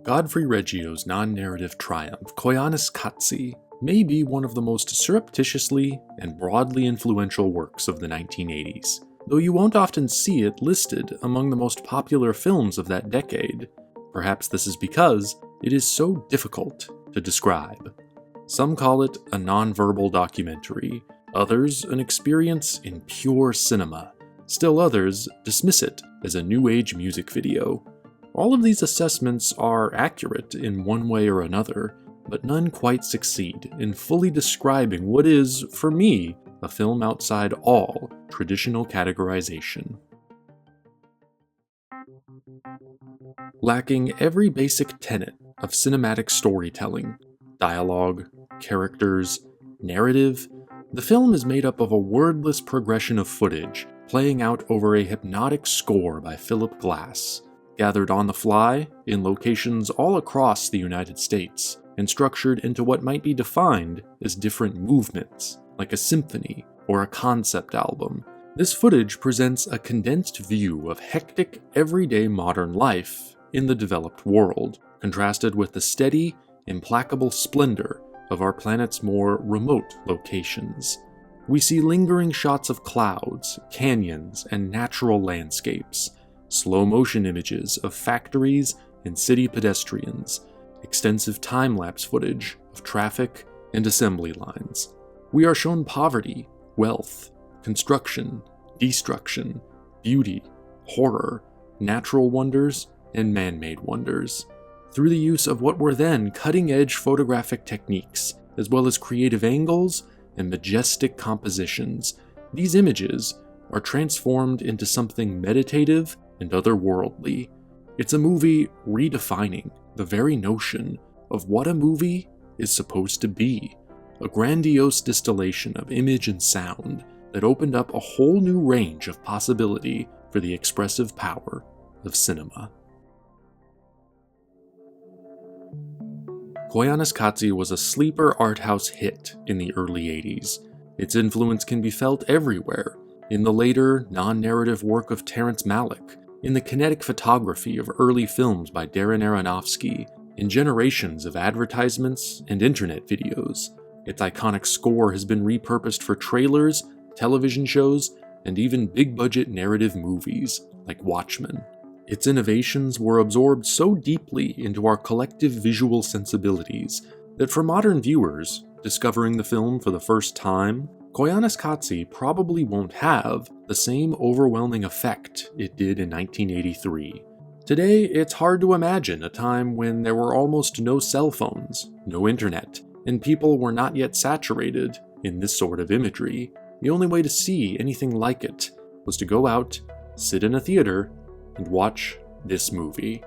Godfrey Reggio's non-narrative triumph, Koyaanisqatsi, may be one of the most surreptitiously and broadly influential works of the 1980s, though you won't often see it listed among the most popular films of that decade. Perhaps this is because it is so difficult to describe. Some call it a non-verbal documentary, others an experience in pure cinema. Still others dismiss it as a new age music video. All of these assessments are accurate in one way or another, but none quite succeed in fully describing what is, for me, a film outside all traditional categorization. Lacking every basic tenet of cinematic storytelling, dialogue, characters, narrative, the film is made up of a wordless progression of footage playing out over a hypnotic score by Philip Glass, gathered on the fly in locations all across the United States, and structured into what might be defined as different movements, like a symphony or a concept album. This footage presents a condensed view of hectic, everyday modern life in the developed world, contrasted with the steady, implacable splendor of our planet's more remote locations. We see lingering shots of clouds, canyons, and natural landscapes, slow-motion images of factories and city pedestrians, extensive time-lapse footage of traffic and assembly lines. We are shown poverty, wealth, construction, destruction, beauty, horror, natural wonders, and man-made wonders, through the use of what were then cutting-edge photographic techniques, as well as creative angles and majestic compositions. These images are transformed into something meditative and otherworldly. It's a movie redefining the very notion of what a movie is supposed to be, a grandiose distillation of image and sound that opened up a whole new range of possibility for the expressive power of cinema. Koyaanisqatsi was a sleeper art house hit in the early 80s. Its influence can be felt everywhere, in the later, non-narrative work of Terrence Malick, in the kinetic photography of early films by Darren Aronofsky, in generations of advertisements and internet videos. Its iconic score has been repurposed for trailers, television shows, and even big-budget narrative movies like Watchmen. Its innovations were absorbed so deeply into our collective visual sensibilities that for modern viewers, discovering the film for the first time, Koyaanisqatsi probably won't have the same overwhelming effect it did in 1983. Today, it's hard to imagine a time when there were almost no cell phones, no internet, and people were not yet saturated in this sort of imagery. The only way to see anything like it was to go out, sit in a theater, and watch this movie.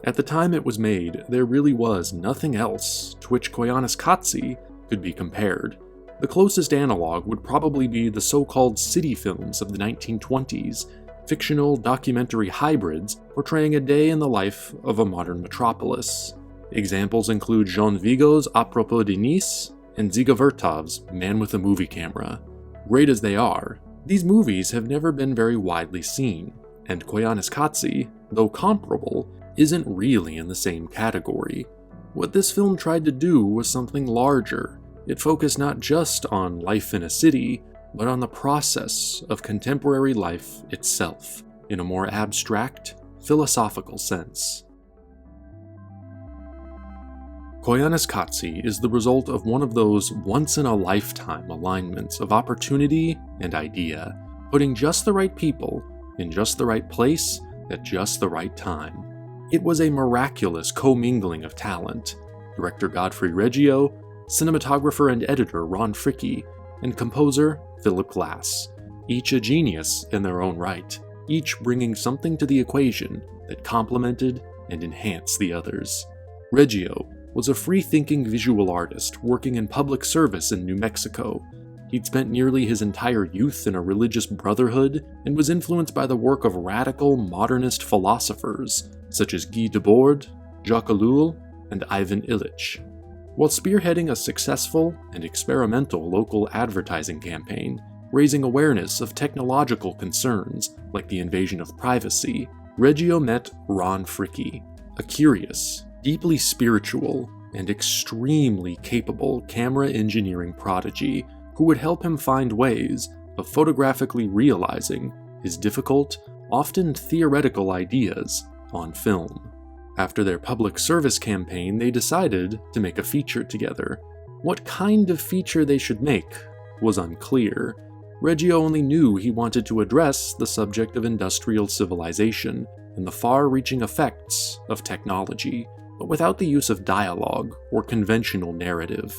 At the time it was made, there really was nothing else to which Koyaanisqatsi could be compared. The closest analog would probably be the so-called city films of the 1920s, fictional documentary hybrids portraying a day in the life of a modern metropolis. Examples include Jean Vigo's A propos de Nice and Dziga Vertov's Man with a Movie Camera. Great as they are, these movies have never been very widely seen, and Koyaanisqatsi, though comparable, isn't really in the same category. What this film tried to do was something larger. It focused not just on life in a city, but on the process of contemporary life itself, in a more abstract, philosophical sense. Koyaanisqatsi is the result of one of those once-in-a-lifetime alignments of opportunity and idea, putting just the right people in just the right place at just the right time. It was a miraculous commingling of talent. Director Godfrey Reggio, cinematographer and editor Ron Fricke, and composer Philip Glass, each a genius in their own right, each bringing something to the equation that complemented and enhanced the others. Reggio was a free-thinking visual artist working in public service in New Mexico. He'd spent nearly his entire youth in a religious brotherhood and was influenced by the work of radical modernist philosophers such as Guy Debord, Jacques Ellul, and Ivan Illich. While spearheading a successful and experimental local advertising campaign, raising awareness of technological concerns like the invasion of privacy, Reggio met Ron Fricke, a curious deeply spiritual and extremely capable camera engineering prodigy who would help him find ways of photographically realizing his difficult, often theoretical ideas on film. After their public service campaign, they decided to make a feature together. What kind of feature they should make was unclear. Reggio only knew he wanted to address the subject of industrial civilization and the far-reaching effects of technology, but without the use of dialogue or conventional narrative.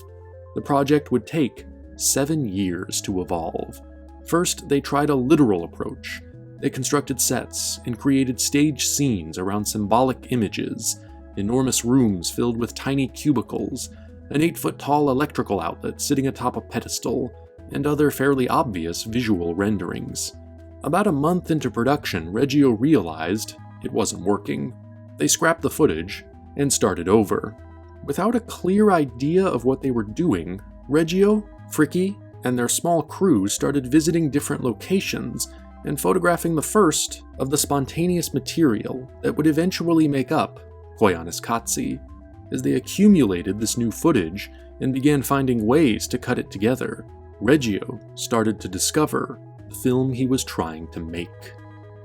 The project would take 7 years to evolve. First, they tried a literal approach. They constructed sets and created stage scenes around symbolic images, enormous rooms filled with tiny cubicles, an 8-foot-tall electrical outlet sitting atop a pedestal, and other fairly obvious visual renderings. About a month into production, Reggio realized it wasn't working. They scrapped the footage and started over. Without a clear idea of what they were doing, Reggio, Fricke, and their small crew started visiting different locations and photographing the first of the spontaneous material that would eventually make up Koyaanisqatsi. As they accumulated this new footage and began finding ways to cut it together, Reggio started to discover the film he was trying to make.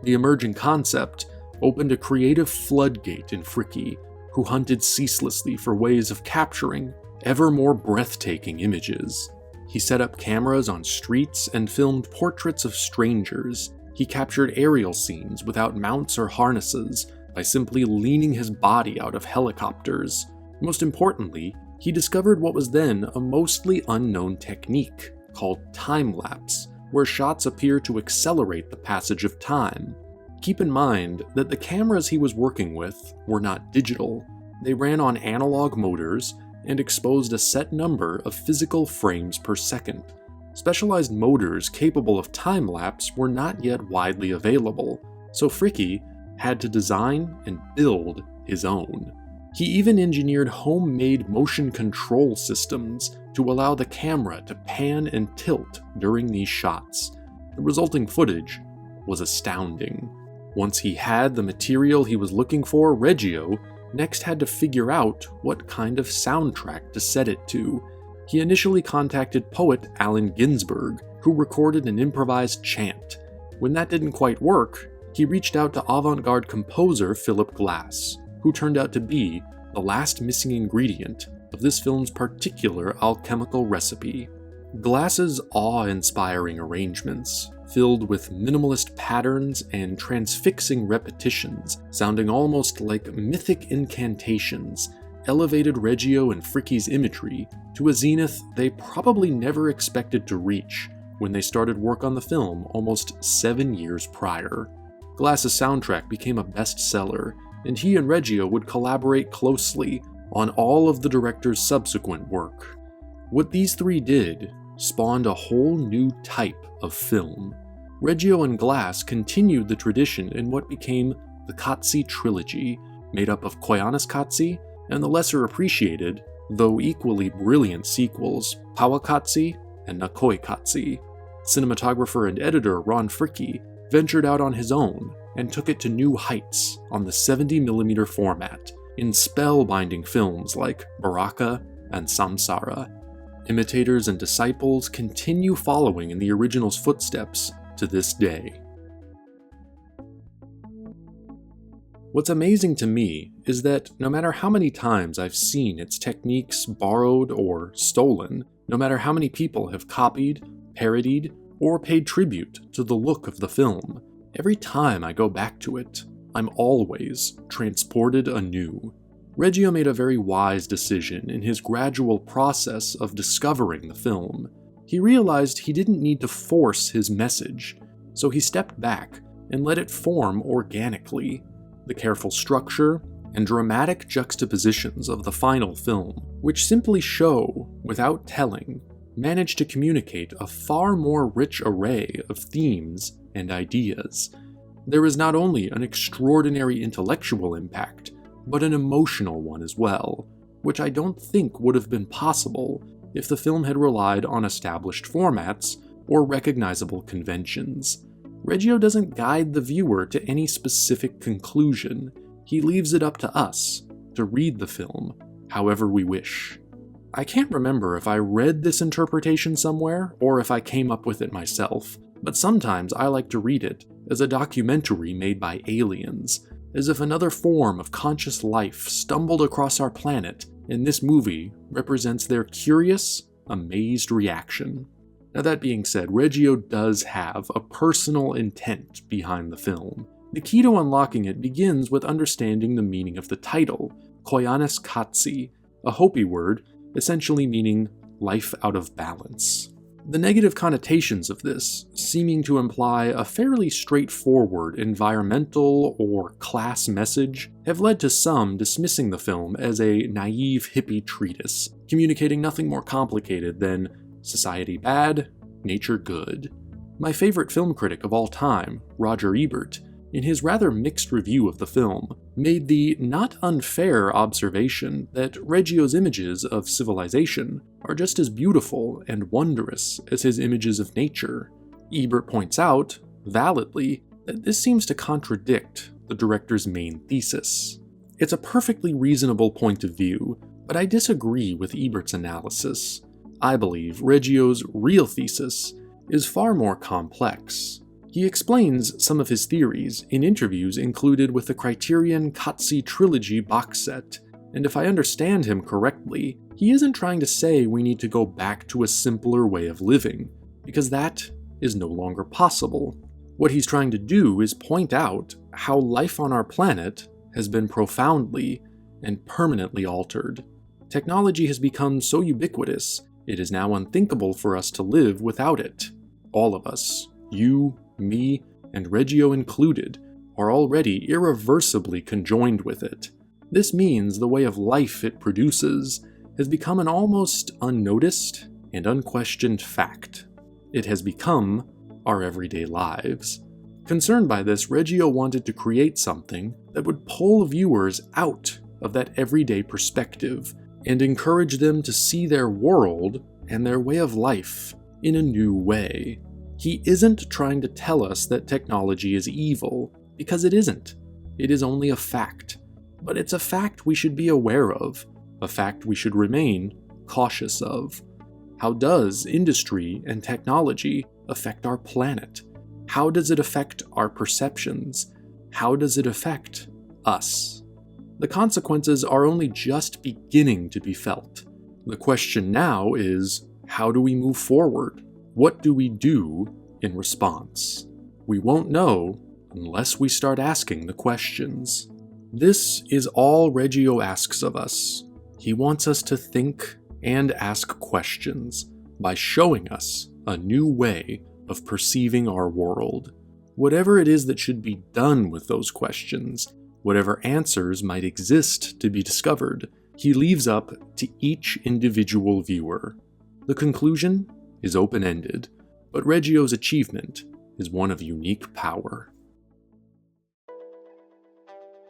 The emerging concept opened a creative floodgate in Fricke, who hunted ceaselessly for ways of capturing ever more breathtaking images. He set up cameras on streets and filmed portraits of strangers. He captured aerial scenes without mounts or harnesses by simply leaning his body out of helicopters. Most importantly, he discovered what was then a mostly unknown technique called time-lapse, where shots appear to accelerate the passage of time. Keep in mind that the cameras he was working with were not digital. They ran on analog motors and exposed a set number of physical frames per second. Specialized motors capable of time-lapse were not yet widely available, so Fricke had to design and build his own. He even engineered homemade motion control systems to allow the camera to pan and tilt during these shots. The resulting footage was astounding. Once he had the material he was looking for, Reggio next had to figure out what kind of soundtrack to set it to. He initially contacted poet Allen Ginsberg, who recorded an improvised chant. When that didn't quite work, he reached out to avant-garde composer Philip Glass, who turned out to be the last missing ingredient of this film's particular alchemical recipe. Glass's awe-inspiring arrangements, filled with minimalist patterns and transfixing repetitions, sounding almost like mythic incantations, elevated Reggio and Fricke's imagery to a zenith they probably never expected to reach when they started work on the film almost 7 years prior. Glass's soundtrack became a bestseller, and he and Reggio would collaborate closely on all of the director's subsequent work. What these three did spawned a whole new type of film. Reggio and Glass continued the tradition in what became the Qatsi trilogy, made up of Koyaanisqatsi and the lesser appreciated, though equally brilliant sequels, Qatsi and Qatsi. Cinematographer and editor Ron Fricke ventured out on his own and took it to new heights on the 70mm format in spellbinding films like Baraka and Samsara. Imitators and disciples continue following in the original's footsteps to this day. What's amazing to me is that no matter how many times I've seen its techniques borrowed or stolen, no matter how many people have copied, parodied, or paid tribute to the look of the film, every time I go back to it, I'm always transported anew. Reggio made a very wise decision in his gradual process of discovering the film. He realized he didn't need to force his message, so he stepped back and let it form organically. The careful structure and dramatic juxtapositions of the final film, which simply show without telling, manage to communicate a far more rich array of themes and ideas. There is not only an extraordinary intellectual impact, but an emotional one as well, which I don't think would have been possible if the film had relied on established formats or recognizable conventions. Reggio doesn't guide the viewer to any specific conclusion. He leaves it up to us to read the film however we wish. I can't remember if I read this interpretation somewhere or if I came up with it myself, but sometimes I like to read it as a documentary made by aliens, as if another form of conscious life stumbled across our planet, and this movie represents their curious, amazed reaction. Now that being said, Reggio does have a personal intent behind the film. The key to unlocking it begins with understanding the meaning of the title, Koyaanisqatsi, a Hopi word essentially meaning life out of balance. The negative connotations of this, seeming to imply a fairly straightforward environmental or class message, have led to some dismissing the film as a naive hippie treatise, communicating nothing more complicated than society bad, nature good. My favorite film critic of all time, Roger Ebert, in his rather mixed review of the film, made the not unfair observation that Reggio's images of civilization are just as beautiful and wondrous as his images of nature. Ebert points out, validly, that this seems to contradict the director's main thesis. It's a perfectly reasonable point of view, but I disagree with Ebert's analysis. I believe Reggio's real thesis is far more complex. He explains some of his theories in interviews included with the Criterion Qatsi trilogy box set, and if I understand him correctly, he isn't trying to say we need to go back to a simpler way of living, because that is no longer possible. What he's trying to do is point out how life on our planet has been profoundly and permanently altered. Technology has become so ubiquitous, it is now unthinkable for us to live without it. All of us, you, me, and Reggio included, are already irreversibly conjoined with it. This means the way of life it produces has become an almost unnoticed and unquestioned fact. It has become our everyday lives. Concerned by this, Reggio wanted to create something that would pull viewers out of that everyday perspective and encourage them to see their world and their way of life in a new way. He isn't trying to tell us that technology is evil, because it isn't. It is only a fact. But it's a fact we should be aware of, a fact we should remain cautious of. How does industry and technology affect our planet? How does it affect our perceptions? How does it affect us? The consequences are only just beginning to be felt. The question now is, how do we move forward? What do we do in response? We won't know unless we start asking the questions. This is all Reggio asks of us. He wants us to think and ask questions by showing us a new way of perceiving our world. Whatever it is that should be done with those questions, whatever answers might exist to be discovered, he leaves up to each individual viewer. The conclusion is open-ended, but Reggio's achievement is one of unique power.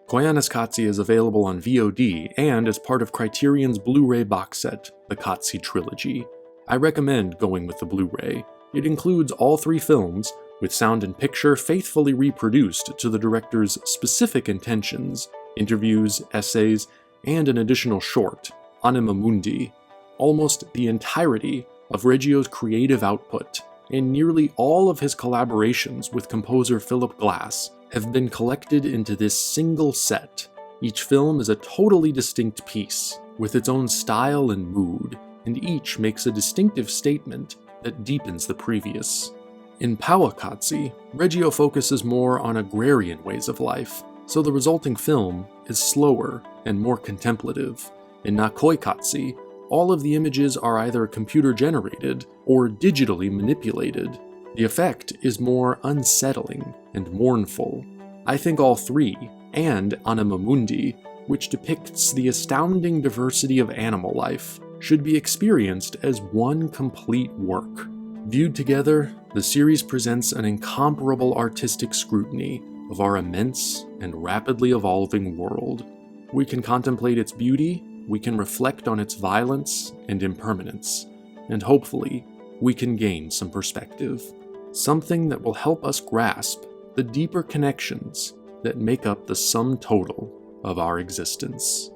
Koyaanisqatsi is available on VOD and as part of Criterion's Blu-ray box set, the Qatsi trilogy. I recommend going with the Blu-ray. It includes all 3 films, with sound and picture faithfully reproduced to the director's specific intentions, interviews, essays, and an additional short, Anima Mundi. Almost the entirety of Reggio's creative output, and nearly all of his collaborations with composer Philip Glass, have been collected into this single set. Each film is a totally distinct piece, with its own style and mood, and each makes a distinctive statement that deepens the previous. In Qatsi, Reggio focuses more on agrarian ways of life, so the resulting film is slower and more contemplative. In Qatsi, all of the images are either computer-generated or digitally manipulated. The effect is more unsettling and mournful. I think all 3, and Anima Mundi, which depicts the astounding diversity of animal life, should be experienced as one complete work. Viewed together, the series presents an incomparable artistic scrutiny of our immense and rapidly evolving world. We can contemplate its beauty, we can reflect on its violence and impermanence, and hopefully, we can gain some perspective. Something that will help us grasp the deeper connections that make up the sum total of our existence.